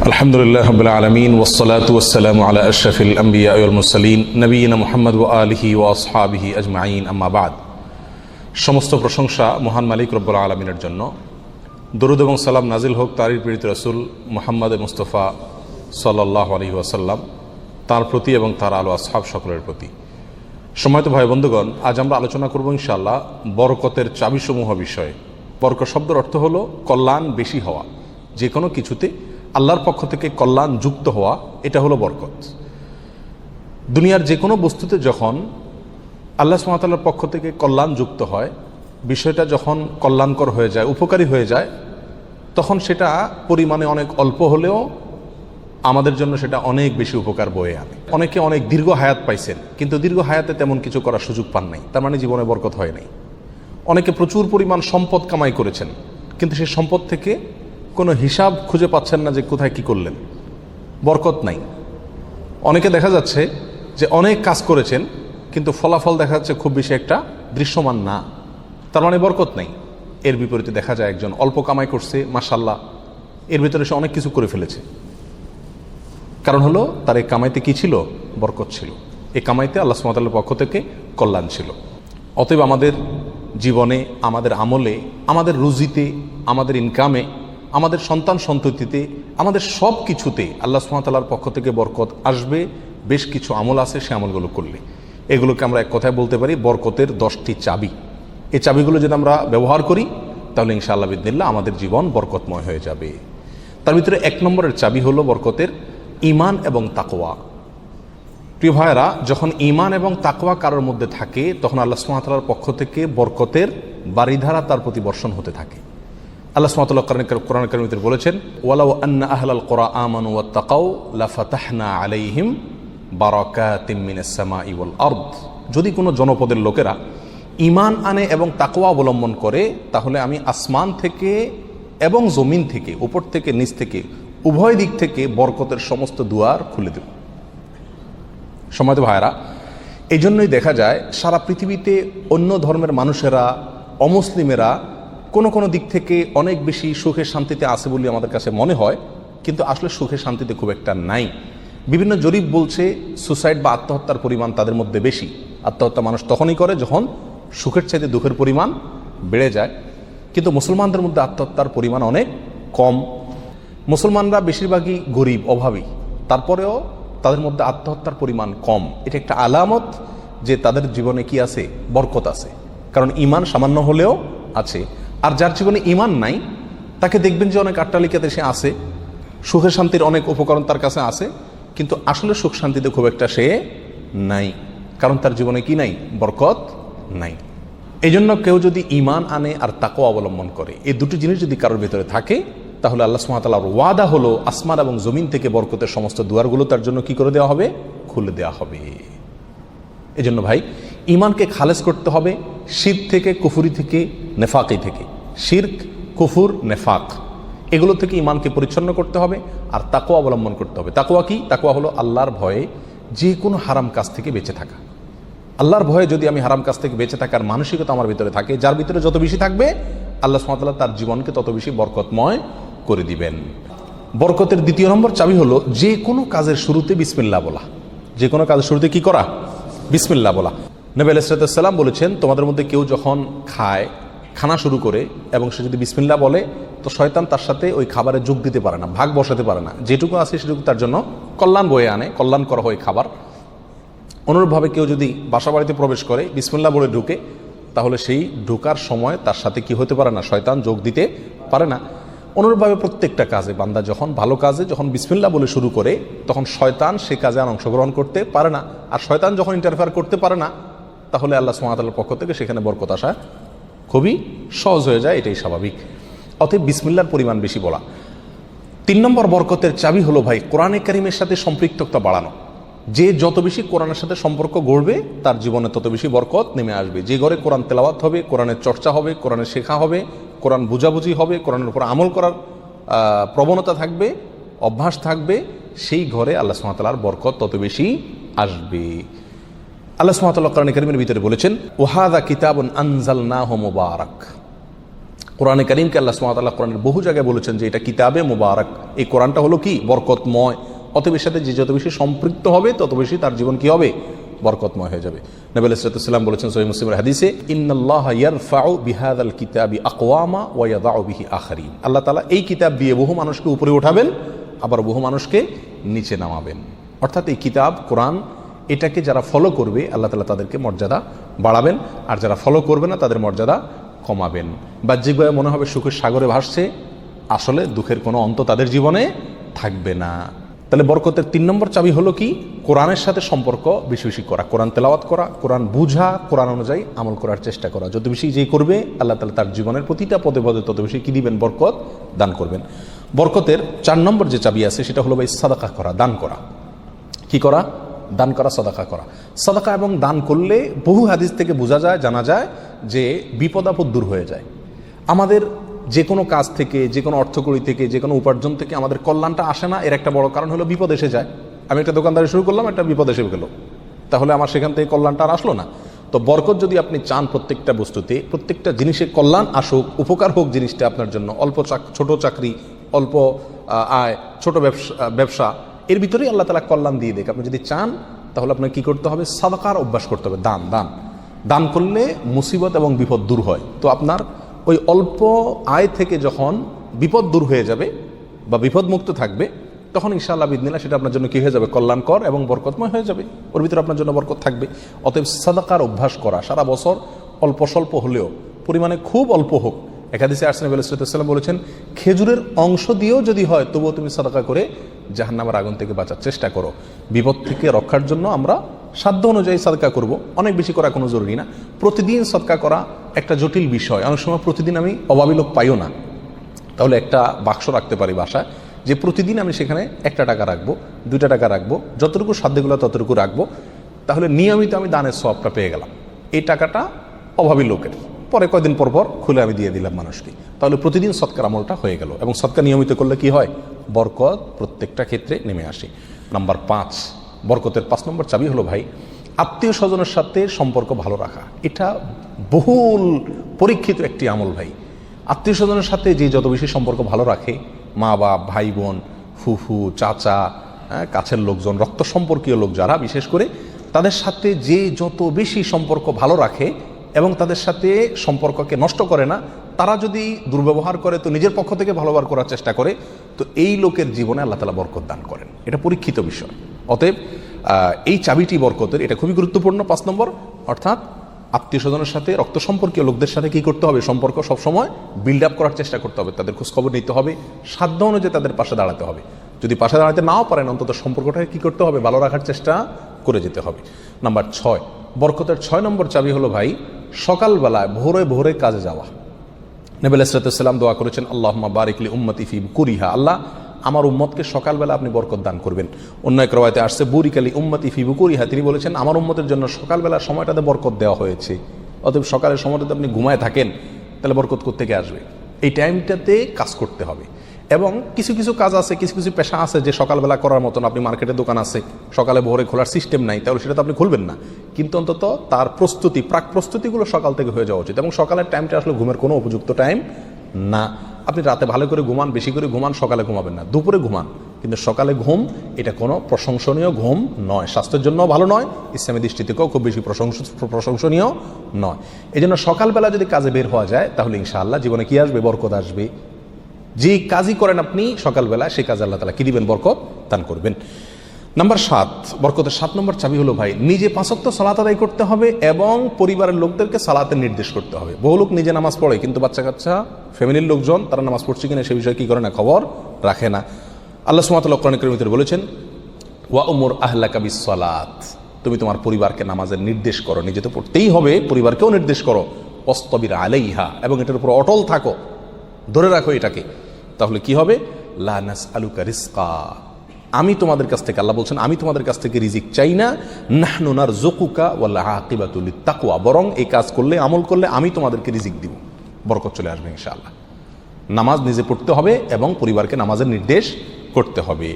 আলহামদুলিল্লাহ রাব্বিল আলামিন ওয়াসসালাতু ওয়াসসালামু আলা আশরাফিল আমবিয়া ওয়াল মুরসালিন নবিয়িনা মুহাম্মদ ওয়া আলিহি ওয়া আসহাবিহি আজমাইন আম্মা বাদ। সমস্ত প্রশংসা মহান মালিক রব্বুল আলামিনের জন্য। দরুদ এবং সালাম নাজিল হোক তারই প্রেরিত রাসূল মুহাম্মদ মুস্তাফা সাল্লাল্লাহু আলাইহি ওয়াসাল্লাম, তার প্রতি এবং তার আলো আসহাব সকলের প্রতি। সম্মানিত ভাই বন্ধুগণ, আজ আমরা আলোচনা করব ইনশাআল্লাহ বরকতের চাবিসমূহ বিষয়ে। বরকত শব্দের অর্থ হলো কল্যাণ বেশি হওয়া, যে কোনো কিছুতে আল্লাহর পক্ষ থেকে কল্যাণ যুক্ত হওয়া, এটা হলো বরকত। দুনিয়ার যে কোনো বস্তুতে যখন আল্লাহ সুবহানাহু ওয়া তাআলার পক্ষ থেকে কল্যাণ যুক্ত হয়, বিষয়টা যখন কল্যাণকর হয়ে যায়, উপকারী হয়ে যায়, তখন সেটা পরিমাণে অনেক অল্প হলেও আমাদের জন্য সেটা অনেক বেশি উপকার বয়ে আনে। অনেকে অনেক দীর্ঘ হায়াত পাইছেন, কিন্তু দীর্ঘ হায়াতে তেমন কিছু করার সুযোগ পান নাই, তার মানে জীবনে বরকত হয় নাই। অনেকে প্রচুর পরিমাণ সম্পদ কামাই করেছেন, কিন্তু সেই সম্পদ থেকে কোনো হিসাব খুঁজে পাচ্ছেন না যে কোথায় কি করলেন, বরকত নাই। অনেকে দেখা যাচ্ছে যে অনেক কাজ করেছেন, কিন্তু ফলাফল দেখা যাচ্ছে খুব বেশি একটা দৃশ্যমান না, তার মানে বরকত নাই। এর বিপরীতে দেখা যায় একজন অল্প কামাই করছে, মাশাআল্লাহ, এর ভিতরে সে অনেক কিছু করে ফেলেছে। কারণ হলো তার এই কামাইতে কি ছিল? বরকত ছিল। এই কামাইতে আল্লাহ সুবহানাহু ওয়া তাআলার পক্ষ থেকে কল্যাণ ছিল। অতএব আমাদের জীবনে, আমাদের আমলে, আমাদের রুজিতে, আমাদের ইনকামে, আমাদের সন্তান সন্ততিতে, আমাদের সব কিছুতে আল্লাহ সুবহানাহু ওয়া তাআলার পক্ষ থেকে বরকত আসবে। বেশ কিছু আমল আছে, সে আমলগুলো করলে এগুলোকে আমরা এক কথায় বলতে পারি বরকতের 10টি চাবি। এই চাবিগুলো যদি আমরা ব্যবহার করি, তাহলে ইনশাআল্লাহ বিদিনিল্লাহ আমাদের জীবন বরকতময় হয়ে যাবে। তার ভিতরে 1 নম্বরের চাবি হলো বরকতের ঈমান এবং তাকওয়া। প্রিয় ভাইয়েরা, যখন ঈমান এবং তাকওয়া কারোর মধ্যে থাকে, তখন আল্লাহ সুবহানাহু ওয়া তাআলার পক্ষ থেকে বরকতের বারিধারা তার প্রতি বর্ষণ হতে থাকে। আল্লাহ সুবহানাহু ওয়া তাআলা কোরআন কারীমে বলেছেন, ওয়ালাউ আন্না আহলাল কুরা আমানু ওয়াত্তাকাউ লাফাতাহনা আলাইহিম বারাকাতিম মিনাস সামাই ওয়াল আরদ। যদি কোনো জনপদের লোকেরা ঈমান আনে এবং তাকওয়া অবলম্বন করে, তাহলে আমি আসমান থেকে এবং জমিন থেকে, উপর থেকে নিচ থেকে, উভয় দিক থেকে বরকতের সমস্ত দুয়ার খুলে দেব। সম্মানিত ভাইরা, এই জন্যই দেখা যায় সারা পৃথিবীতে অন্য ধর্মের মানুষেরা, অমুসলিমেরা কোনো কোনো দিক থেকে অনেক বেশি সুখে শান্তিতে আছে বলে আমাদের কাছে মনে হয়, কিন্তু আসলে সুখে শান্তিতে খুব একটা নাই। বিভিন্ন জরিপ বলছে সুসাইড বা আত্মহত্যার পরিমাণ তাদের মধ্যে বেশি। আত্মহত্যা মানুষ তখনই করে যখন সুখের চাইতে দুঃখের পরিমাণ বেড়ে যায়, কিন্তু মুসলমানদের মধ্যে আত্মহত্যার পরিমাণ অনেক কম। মুসলমানরা বেশিরভাগই গরিব, অভাবী, তারপরেও তাদের মধ্যে আত্মহত্যার পরিমাণ কম। এটা একটা আলামত যে তাদের জীবনে কি আছে? বরকত আছে। কারণ ঈমান সামান্য হলেও আছে। আর যার জীবনে ঈমান নাই, তাকে দেখবেন যে অনেক আট্টালিকাতে সে আছে, সুখের শান্তির অনেক উপকরণ তার কাছে আছে, কিন্তু আসলে সুখ শান্তিতে খুব একটা সে নাই, কারণ তার জীবনে কি নাই? বরকত নাই। এই জন্য কেউ যদি ঈমান আনে আর তাকওয়া অবলম্বন করে, এই দুটি জিনিস যদি কারোর ভিতরে থাকে, তাহলে আল্লাহ সুবহানাহু ওয়া তাআলার ওয়াদা হলো আসমান এবং জমিন থেকে বরকতের সমস্ত দুয়ারগুলো তার জন্য কি করে দেওয়া হবে? খুলে দেওয়া হবে। এই জন্য ভাই, ঈমানকে খালেস করতে হবে শিরক থেকে, কুফরি থেকে, নেফাকি থেকে। শিরক, কুফর, নেফাক, এগুলো থেকে ঈমানকে পরিচ্ছন্ন করতে হবে আর তাকওয়া অবলম্বন করতে হবে। তাকওয়া কি? তাকওয়া হলো আল্লাহর ভয়ে যে কোনো হারাম কাজ থেকে বেঁচে থাকা। আল্লাহর ভয়ে যদি আমি হারাম কাজ থেকে বেঁচে থাকার মানসিকতা আমার ভিতরে থাকে, যার ভিতরে যত বেশি থাকবে, আল্লাহ সুবহানাহু ওয়া তাআলা তার জীবনকে তত বেশি বরকতময় করে দিবেন। বরকতের 2 নম্বর চাবি হলো যে কোনো কাজের শুরুতে বিসমিল্লাহ বলা। যে কোনো কাজের শুরুতে কি করা? বিসমিল্লাহ বলা। নবী আলাইহিস সালাম বলেছেন, তোমাদের মধ্যে কেউ যখন খানা শুরু করে এবং সে যদি বিসমিল্লাহ বলে, তো শয়তান তার সাথে ওই খাবারে যোগ দিতে পারে না, ভাগ বসাতে পারে না। যেটুকু আছে সেটুকু তার জন্য কল্যাণ বয়ে আনে, কল্যাণ করা হয় খাবার। অনুরূপভাবে কেউ যদি বাসা বাড়িতে প্রবেশ করে, বিসমিল্লাহ বলে ঢুকে, তাহলে সেই ঢোকার সময় তার সাথে কি হতে পারে না? শয়তান যোগ দিতে পারে না। অনুরূপভাবে প্রত্যেকটা কাজে বান্দা যখন ভালো কাজে যখন বিসমিল্লাহ বলে শুরু করে, তখন শয়তান সে কাজে আর অংশগ্রহণ করতে পারে না। আর শয়তান যখন ইন্টারফেয়ার করতে পারে না, তাহলে আল্লাহ সুবহানাহু ওয়া তাআলার পক্ষ থেকে সেখানে বরকত আসা খুবই সহজ হয়ে যায়, এটাই স্বাভাবিক। অতএব বিসমিল্লাহর পরিমাণ বেশি বলা। 3 নম্বর বরকতের চাবি হলো ভাই কোরআনে কারিমের সাথে সম্পৃক্ততা বাড়ানো। যে যত বেশি কোরআনের সাথে সম্পর্ক গড়বে, তার জীবনে তত বেশি বরকত নেমে আসবে। যে ঘরে কোরআন তেলাওয়াত হবে, কোরআনের চর্চা হবে, কোরআনের শেখা হবে, কোরআন বুঝাবুঝি হবে, কোরআনের উপর আমল করার প্রবণতা থাকবে, অভ্যাস থাকবে, সেই ঘরে আল্লাহ সুবহানাহু ওয়া তাআলার বরকত তত বেশি আসবে। আল্লাহ সুবহানাহু ওয়া তাআলা কোরআন কারীমের ভিতরে বলেছেন, ওয়াহাদা কিতাবুন আনজালনাহু মুবারাক। কোরআনে কারীমকে আল্লাহ সুবহানাহু ওয়া তাআলা কোরআনের বহু জায়গায় বলেছেন যে এটা কিতাবে মুবারক, এই কোরআনটা হলো কি বরকতময়, অতএব এর সাথে যে যত বেশি সম্পৃক্ত হবে তত বেশি তার জীবন কি হবে, বরকতময় হয়ে যাবে। নবী আলাইহিস সালাতু ওয়াস সালাম বলেছেন সহিহ মুসলিমের হাদিসে, ইন্নাল্লাহা ইয়ারফাউ বিহাযাল কিতাবি আকওয়ামা ওয়া ইয়াদাউ বিহি আখারিন, আল্লাহ তাআলা এই কিতাব দিয়ে বহু মানুষকে উপরে উঠাবেন, আবার বহু মানুষকে নিচে নামাবেন। অর্থাৎ এই কিতাব কোরআন এটাকে যারা ফলো করবে আল্লাহ তাআলা তাদেরকে মর্যাদা বাড়াবেন, আর যারা ফলো করবে না তাদের মর্যাদা কমাবেন। বাহ্যিকভাবে মনে হবে সুখের সাগরে ভাসছে, আসলে দুঃখের কোনো অন্ত তাদের জীবনে থাকবে না। তাহলে বরকতের 3 নম্বর চাবি হলো কি, কোরআনের সাথে সম্পর্ক বেশি বেশি করা, কোরআন তেলাওয়াত করা, কোরআন বুঝা, কোরআন অনুযায়ী আমল করার চেষ্টা করা। যত বেশি যেই করবে আল্লাহ তাআলা তার জীবনের প্রতিটা পদে পদে তত বেশি কি দিবেন, বরকত দান করবেন। বরকতের 4 নম্বর যে চাবি আছে সেটা হলো ভাই সাদাকা করা, দান করা। কি করা? দান করা, সাদাকা করা। সাদাকা এবং দান করলে বহু হাদিস থেকে বোঝা যায়, জানা যায় যে বিপদ আপদ দূর হয়ে যায়। আমাদের যে কোনো কাজ থেকে, যে কোনো অর্থকড়ি থেকে, যে কোনো উপার্জন থেকে আমাদের কল্যাণটা আসে না, এর একটা বড় কারণ হলো বিপদ এসে যায়। আমি একটা দোকানদারি শুরু করলাম, একটা বিপদ এসে গেল, তাহলে আমার সেখান থেকে কল্যাণটা আর আসলো না। তো বরকত যদি আপনি চান প্রত্যেকটা বস্তুতে, প্রত্যেকটা জিনিসে কল্যাণ আসুক, উপকার হোক জিনিসটা আপনার জন্য, অল্প ছোট চাকরি, অল্প আয়, ছোট ব্যবসা, এর ভিতরেই আল্লাহ তাআলা কল্যাণ দিয়ে দেখ। আপনি যদি চান তাহলে আপনাকে কি করতে হবে, সাদাকার অভ্যাস করতে হবে। দান করলে মুসিবত এবং বিপদ দূর হয়। তো আপনার ওই অল্প আয় থেকে যখন বিপদ দূর হয়ে যাবে বা বিপদ মুক্ত থাকবে, তখন ইনশাআল্লাহ বিদিনিল্লাহ সেটা আপনার জন্য কি হয়ে যাবে, কল্যাণকর এবং বরকতময় হয়ে যাবে। ওর ভিতরে আপনার জন্য বরকত থাকবে। অতএব সাদাকার অভ্যাস করা, সারা বছর অল্প স্বল্প হলেও, পরিমাণে খুব অল্প হোক। এক হাদিসে আসছে নবী সাল্লাল্লাহু আলাইহি ওয়াসাল্লাম বলেছেন, খেজুরের অংশ দিয়েও যদি হয় তবুও তুমি সাদাকা করে জাহান্নামের আগুন থেকে বাঁচার চেষ্টা করো। বিপদ থেকে রক্ষার জন্য আমরা সাধ্য অনুযায়ী সাদকা করব, অনেক বেশি করা কোনো জরুরি না। প্রতিদিন সাদকা করা একটা জটিল বিষয়। অনেক সময় প্রতিদিন আমি অভাবী লোক পাইও না, তাহলে একটা বাক্স রাখতে পারি বাসায়, যে প্রতিদিন আমি সেখানে 1 টাকা রাখবো, 2 টাকা রাখবো, যতটুকু সাধ্যগুলো ততটুকু রাখবো, তাহলে নিয়মিত আমি দানের সওয়াবটা পেয়ে গেলাম। এই টাকাটা অভাবী লোকের, পরে কয়দিন পর পর খুলে আমি দিয়ে দিলাম মানুষকে, তাহলে প্রতিদিন সৎকার আমলটা হয়ে গেল। এবং সৎকার নিয়মিত করলে কি হয়, বরকত প্রত্যেকটা ক্ষেত্রে নেমে আসে। নাম্বার 5, বরকতের 5 নম্বর চাবি হলো ভাই, আত্মীয় স্বজনের সাথে সম্পর্ক ভালো রাখা। এটা বহুল পরীক্ষিত একটি আমল ভাই। আত্মীয় স্বজনের সাথে যে যত বেশি সম্পর্ক ভালো রাখে, মা বাপ, ভাই বোন, ফুফু, চাচা, কাছের লোকজন, রক্ত সম্পর্কীয় লোক যারা, বিশেষ করে তাদের সাথে যে যত বেশি সম্পর্ক ভালো রাখে এবং তাদের সাথে সম্পর্ককে নষ্ট করে না, তারা যদি দুর্ব্যবহার করে তো নিজের পক্ষ থেকে ভালো ব্যবহার করার চেষ্টা করে, তো এই লোকের জীবনে আল্লাহ তাআলা বরকত দান করেন। এটা পরীক্ষিত বিষয়। অতএব এই চাবিটি বরকতের, এটা খুবই গুরুত্বপূর্ণ। 5 নম্বর, অর্থাৎ আত্মীয় স্বজনের সাথে, রক্ত সম্পর্কীয় লোকদের সাথে কি করতে হবে, সম্পর্ক সবসময় বিল্ড আপ করার চেষ্টা করতে হবে। তাদের খোঁজখবর নিতে হবে, সাধ্য অনুযায়ী তাদের পাশে দাঁড়াতে হবে। যদি পাশে দাঁড়াতে নাও পারেন, অন্তত সম্পর্কটাকে কি করতে হবে, ভালো রাখার চেষ্টা করে যেতে হবে। নাম্বার 6, বরকতের 6 নম্বর চাবি হলো ভাই, সকালবেলায় ভোরে ভোরে কাজে যাওয়া। নবী আলাইহিস সালাতু ওয়াস সালাম দোয়া করেছেন, আল্লাহুম্মা বারিক লি উম্মতি ফি বুকুরিহা, আল্লাহ আমার উম্মতকে সকালবেলা আপনি বরকত দান করবেন। অন্য এক রওয়ায়াতে আসছে বুরিক লি উম্মতি ফি বুকুরিহা, তিনি বলেছেন আমার উম্মতের জন্য সকালবেলার সময়টাতে বরকত দেওয়া হয়েছে। অতএব সকালের সময়টাতে আপনি ঘুমায় থাকেন, তাহলে বরকত কোত্থেকে আসবে? এই টাইমটাতে কাজ করতে হবে। এবং কিছু কিছু কাজ আছে, কিছু কিছু পেশা আছে যে সকালবেলা করার মতন, আপনি মার্কেটে দোকান আছে, সকালে ভোরে খোলার সিস্টেম নাই, তাহলে সেটা তো আপনি খুলবেন না। কিন্তু অন্তত তার প্রস্তুতি, প্রাক প্রস্তুতিগুলো সকাল থেকে হয়ে যাওয়া উচিত। এবং সকালের টাইমটা আসলে ঘুমের কোনো উপযুক্ত টাইম না। আপনি রাতে ভালো করে ঘুমান, বেশি করে ঘুমান, সকালে ঘুমাবেন না, দুপুরে ঘুমান, কিন্তু সকালে ঘুম এটা কোনো প্রশংসনীয় ঘুম নয়, স্বাস্থ্যের জন্য ভালো নয়, ইসলামী দৃষ্টি থেকেও খুব বেশি প্রশংসনীয় নয়। এই জন্য সকালবেলা যদি কাজে বের হওয়া যায়, তাহলে ইনশাআল্লাহ জীবনে কি আসবে, বরকত আসবে। যে কাজই করেন আপনি সকালবেলা, সেই কাজে আল্লাহ তাআলা কি দিবেন, বরকত দান করবেন। নাম্বার 7, বরকতের 7 নম্বর চাবি হলো ভাই, নিজে 5 ওয়াক্ত সালাত আদায় করতে হবে এবং পরিবারের লোকদেরকে সালাতের নির্দেশ করতে হবে। বহু লোক নিজে নামাজ পড়ে, কিন্তু বাচ্চা কাচ্চা, ফ্যামিলির লোকজন তারা নামাজ পড়ছে কিনা সে বিষয়ে কি করে না, খবর রাখে না। আল্লাহ সুবহানাহু ওয়া তাআলা কোরআন কারীমের ভিতরে বলেছেন, ওয়া উমুর আহলাকা বিস-সালাত, তুমি তোমার পরিবারকে নামাজের নির্দেশ করো। নিজে তো পড়তেই হবে, পরিবারকেও নির্দেশ করো। ওয়াসতাবির আলাইহা, এবং এটার উপর অটল থাকো, ধরে রাখো এটাকে। তাহলে কি হবে, লা নাসআলুকা রিজকা, আমি তোমাদের কাছ থেকে, আল্লাহ বলছেন আমি তোমাদের কাছ থেকে রিজিক চাই না, নাহনু নারযুকুকা ওয়াল আকিবাতু লিত-তাকওয়া, বরং এই কাজ করলে, আমল করলে আমি তোমাদেরকে রিজিক দিব, বরকত চলে আসবে ইনশাআল্লাহ। নামাজ নিজে পড়তে হবে এবং পরিবারকে নামাজের নির্দেশ করতে হবে।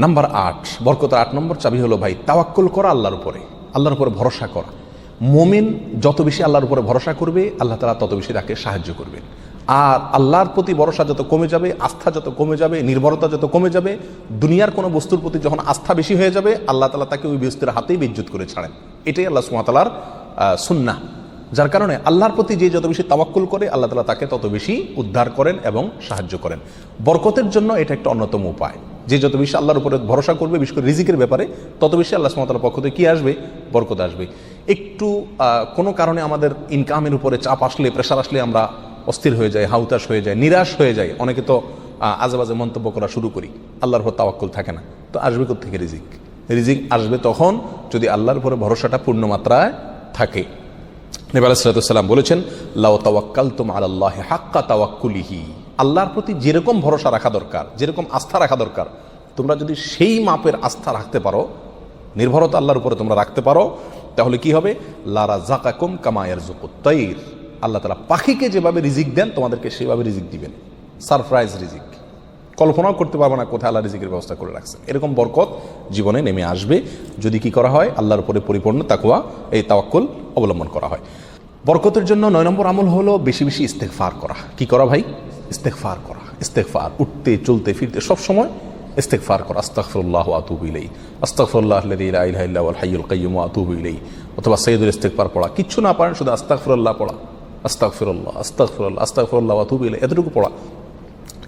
নাম্বার 8, বরকতের 8 নম্বর চাবি হলো ভাই, তাওয়াক্কুল করা আল্লাহর উপরে, আল্লাহর উপরে ভরসা করা। মুমিন যত বেশি আল্লাহর উপরে ভরসা করবে, আল্লাহ তাআলা তত বেশি তাকে সাহায্য করবেন। আর আল্লাহর প্রতি ভরসা যত কমে যাবে, আস্থা যত কমে যাবে, নির্ভরতা যত কমে যাবে, দুনিয়ার কোনো বস্তুর প্রতি যখন আস্থা বেশি হয়ে যাবে, আল্লাহ তাআলা তাকে ওই বস্তুর হাতেই বেইজ্জত করে ছাড়েন। এটাই আল্লাহ সুবহানাহু ওয়া তাআলার সুন্নাহ। যার কারণে আল্লাহর প্রতি যে যত বেশি তাওয়াক্কুল করে, আল্লাহ তাআলা তাকে তত বেশি উদ্ধার করেন এবং সাহায্য করেন। বরকতের জন্য এটা একটা অন্যতম উপায়। যে যত বেশি আল্লাহর উপরে ভরসা করবে, বিশেষ করে রিজিকের ব্যাপারে, তত বেশি আল্লাহ সুবহানাহু ওয়া তাআলার পক্ষ থেকে কি আসবে? বরকত আসবে। একটু কোনো কারণে আমাদের ইনকামের উপরে চাপ আসলে, প্রেশার আসলে আমরা অস্থির হয়ে যায়, হাউতাশ হয়ে যায়, নিরাশ হয়ে যায়। অনেকে তো আজেবাজে মন্তব্য করা শুরু করি, আল্লাহর উপর তাওয়াক্কুল থাকে না। তো আসবে কোত্থেকে রিজিক? রিজিক আসবে তখন যদি আল্লাহর উপরে ভরসাটা পূর্ণ মাত্রায় থাকে। নবী আলাইহিস সালাতু ওয়াস সালাম বলেছেন, লাউ তাওয়াক্কালতুম আলাল্লাহি হাক্কা তাওয়াক্কুলিহি, আল্লাহর প্রতি যেরকম ভরসা রাখা দরকার, যেরকম আস্থা রাখা দরকার, তোমরা যদি সেই মাপের আস্থা রাখতে পারো, নির্ভরতা আল্লাহর উপরে তোমরা রাখতে পারো, তাহলে কি হবে? লা রাযাকাকুম কামা ইয়ারযুকুত তাইর, আল্লাহ তাআলা পাখিকে যেভাবে রিজিক দেন তোমাদেরকে সেভাবে রিজিক দিবেন। সারপ্রাইজ রিজিক, কল্পনাও করতে পারবে না কোথায় আল্লাহ রিজিকের ব্যবস্থা করে রাখছেন। এরকম বরকত জীবনে নেমে আসবে যদি কি করা হয়? আল্লাহর উপরে পরিপূর্ণ তাকওয়া, এই তাওয়াক্কুল অবলম্বন করা হয়। বরকতের জন্য 9 নম্বর আমল হলো বেশি বেশি ইস্তেগফার করা। কি করা ভাই? ইস্তেগফার করা। ইস্তেগফার, উঠতে চলতে ফিরতে সব সময় ইস্তেগফার করা। আস্তাগফিরুল্লাহ ওয়া আতুবু ইলাইহি, আস্তাগফিরুল্লাহাল্লাযী লা ইলাহা ইল্লা হুয়াল হাইয়ুল কাইয়্যুম ওয়া আতুবু ইলাইহি। অথবা সাইয়্যিদুল ইস্তেগফার পড়া। কিচ্ছু না পারেন শুধু আস্তাগফিরুল্লাহ পড়া, আস্তাগফিরুল্লাহ আস্তাগফিরুল্লাহ আস্তাগফিরুল্লাহ ওয়া আতুবু ইলাইহি, এতটুকু পড়া।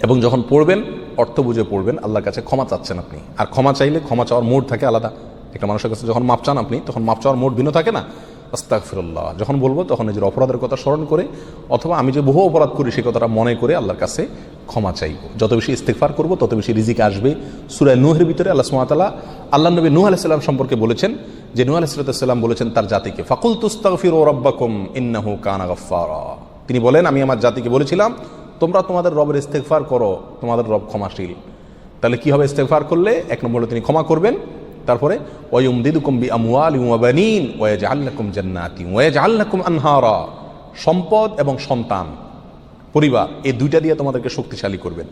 এবং যখন পড়বেন অর্থ বুঝে পড়বেন। আল্লাহর কাছে ক্ষমা চাচ্ছেন আপনি, আর ক্ষমা চাইলে ক্ষমা চাওয়ার মোড থাকে আলাদা। একটা মানুষের কাছে যখন মাপ চান আপনি, তখন মাপ চাওয়ার মোড ভিন্ন থাকে না? আস্তাগফিরুল্লাহ যখন বলবো তখন নিজের অপরাধের কথা স্মরণ করে, অথবা আমি যে বহু অপরাধ করি সে কথাটা মনে করে আল্লাহর কাছে ক্ষমা চাইব। যত বেশি ইস্তেগফার করব তত বেশি রিজিক আসবে। সূরা নূহের ভিতরে আল্লাহ সুবহানাহু ওয়া তাআলা আল্লাহর নবী নূহ আলাইহিস সালাম সম্পর্কে বলেছেন যে নূহ আলাইহিস সালাম বলেছেন তার জাতিকে, ফাকুলতুস্তাগফিরু রাব্বাকুম ইন্নাহু কানা গাফফারা। তিনি বলেন, আমি আমার জাতিকে বলেছিলাম তোমরা তোমাদের রবের ইস্তেগফার করো, তোমাদের রব ক্ষমাশীল। তাহলে কি হবে ইস্তেগফার করলে? 1 নম্বরে তিনি ক্ষমা করবেন, তারপরে ওয়ায়ুমদিদুকুম বিআমওয়ালিন ওয়া বানিন ওয়া ইয়াজআল লাকুম জান্নাতিন ওয়া ইয়াজআল লাকুম আনহারা। সম্পদ এবং সন্তান, পরিবার, এই দুইটা দিয়ে তোমাদেরকে শক্তিশালী করবেন,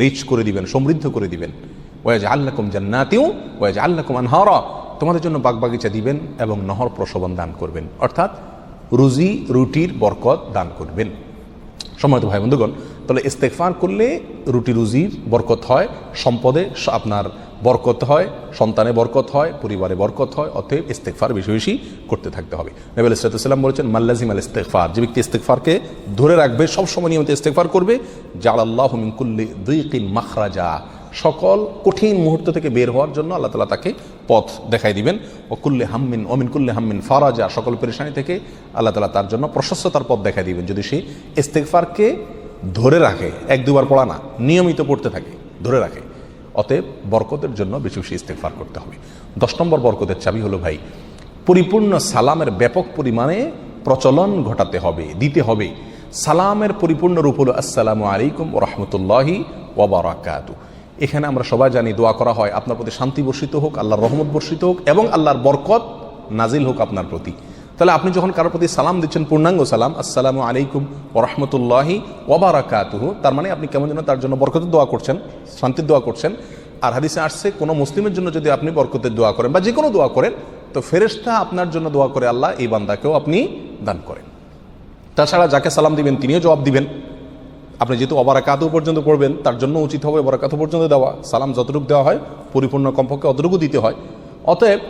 রিচ করে দিবেন, সমৃদ্ধ করে দিবেন। ওয়া ইয়াজআল লাকুম জান্নাতিন ওয়া ইয়াজআল লাকুম আনহারা, তোমাদের জন্য বাগবাগিচা দিবেন এবং নহর প্রশোভন দান করবেন, অর্থাৎ রুজি রুটির বরকত দান করবেন। সম্মানিত ভাই বন্ধুগণ, তাহলে ইস্তেগফার করলে রুটি রুজির বরকত হয়, সম্পদে আপনার বরকত হয়, সন্তানে বরকত হয়, পরিবারে বরকত হয়। অতএব ইস্তেগফার বেশি বেশি করতে থাকতে হবে। নবী আলাইহিস সালাম বলেছেন, মাল্লাজিমাল ইস্তেগফার, যে ব্যক্তি ইস্তেগফারকে ধরে রাখবে, সবসময় নিয়মিত ইস্তেগফার করবে, জাআলাল্লাহু মিন কুল্লি যিকিন মাখরাজা, সকল কঠিন মুহূর্ত থেকে বের হওয়ার জন্য আল্লাহ তাআলা তাকে পথ দেখাই দিবেন। ও কুল্লি হাম্মিন ও মিন কুল্লি হাম্মিন ফারাজা, সকল পেরেশানি থেকে আল্লাহ তাআলা তার জন্য প্রশস্ততার পথ দেখাই দিবেন, যদি সে ইস্তেগফারকে ধরে রাখে। 1-2 বার পড়া না, নিয়মিত পড়তে থাকে, ধরে রাখে। অতএব বরকতের জন্য বেশি বেশি ইস্তেগফার করতে হবে। 10 নম্বর বরকতের চাবি হলো ভাই, পরিপূর্ণ সালামের ব্যাপক পরিমাণে প্রচলন ঘটাতে হবে, দিতে হবে। সালামের পরিপূর্ণ রূপ হলো আসসালামু আলাইকুম ওয়া রাহমাতুল্লাহি ওয়া বারাকাতুহু। এখানে আমরা সবাই জানি দোয়া করা হয়, আপনার প্রতি শান্তি বর্ষিত হোক, আল্লাহর রহমত বর্ষিত হোক এবং আল্লাহর বরকত নাজিল হোক আপনার প্রতি। তাহলে আপনি যখন কারোর প্রতি সালাম দিচ্ছেন, পূর্ণাঙ্গ সালাম, আসসালামু আলাইকুম ওয়া রাহমাতুল্লাহি ওয়া বারাকাতুহু, তার মানে আপনি কেমন যেন তার জন্য বরকতের দোয়া করছেন, শান্তির দোয়া করছেন। আর হাদিসে আসছে, কোনো মুসলিমের জন্য যদি আপনি বরকতের দোয়া করেন বা যে কোনো দোয়া করেন, তো ফেরেশতা আপনার জন্য দোয়া করে আল্লাহ এই বান্দাকেও আপনি দান করেন। তাছাড়া যাকে সালাম দিবেন তিনিও জবাব দিবেন। আপনি যেহেতু অবারাকাতু পর্যন্ত পড়বেন, তার জন্য উচিত হবে বরাকাতু পর্যন্ত দেওয়া। সালাম যতটুকু দেওয়া হয় পরিপূর্ণ কমপক্ষে অতটুকু দিতে হয়। অতএব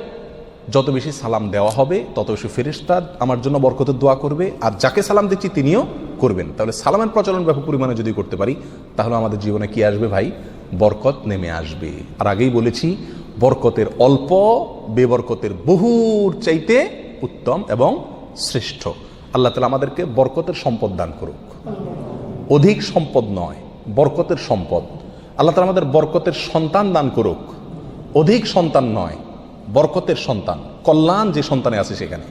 যত বেশি সালাম দেওয়া হবে তত বেশি ফেরেশতা আমার জন্য বরকতের দোয়া করবে, আর যাকে সালাম দিচ্ছি তিনিও করবেন। তাহলে সালামের প্রচলন ব্যাপক পরিমাণে যদি করতে পারি, তাহলে আমাদের জীবনে কি আসবে ভাই? বরকত নেমে আসবে। আর আগেই বলেছি, বরকতের অল্প বেবরকতের বহুর চাইতে উত্তম এবং শ্রেষ্ঠ। আল্লাহ তাআলা আমাদেরকে বরকতের সম্পদ দান করুক। অধিক সম্পদ নয়, বরকতের সম্পদ। আল্লাহ তাআলা আমাদের বরকতের সন্তান দান করুক। অধিক সন্তান নয়, বরকতের সন্তান। কল্যাণ যে সন্তানে আছে সেখানে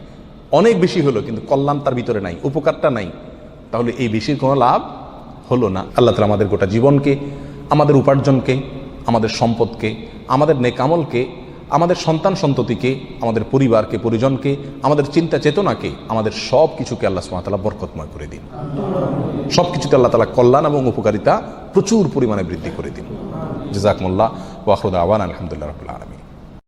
অনেক বেশি হলো, কিন্তু কল্যাণ তার ভিতরে নাই, উপকারটা নাই, তাহলে এই বেশির কোনো লাভ হলো না। আল্লাহ তাআলা আমাদের গোটা জীবনকে, আমাদের উপার্জনকে, আমাদের সম্পদকে, আমাদের নেক আমলকে, আমাদের সন্তান সন্ততিকে, আমাদের পরিবারকে, পরিজনকে, আমাদের চিন্তা চেতনাকে, আমাদের সব কিছুকে আল্লাহ সুবহানাহু ওয়া তাআলা বরকতময় করে দিন। সব কিছুতে আল্লাহ তাআলা কল্যাণ এবং উপকারিতা প্রচুর পরিমাণে বৃদ্ধি করে দিন। জাযাকুমুল্লাহ ওয়া আখিরু দাওয়ানা আলহামদুলিল্লাহি রাব্বিল আলামিন।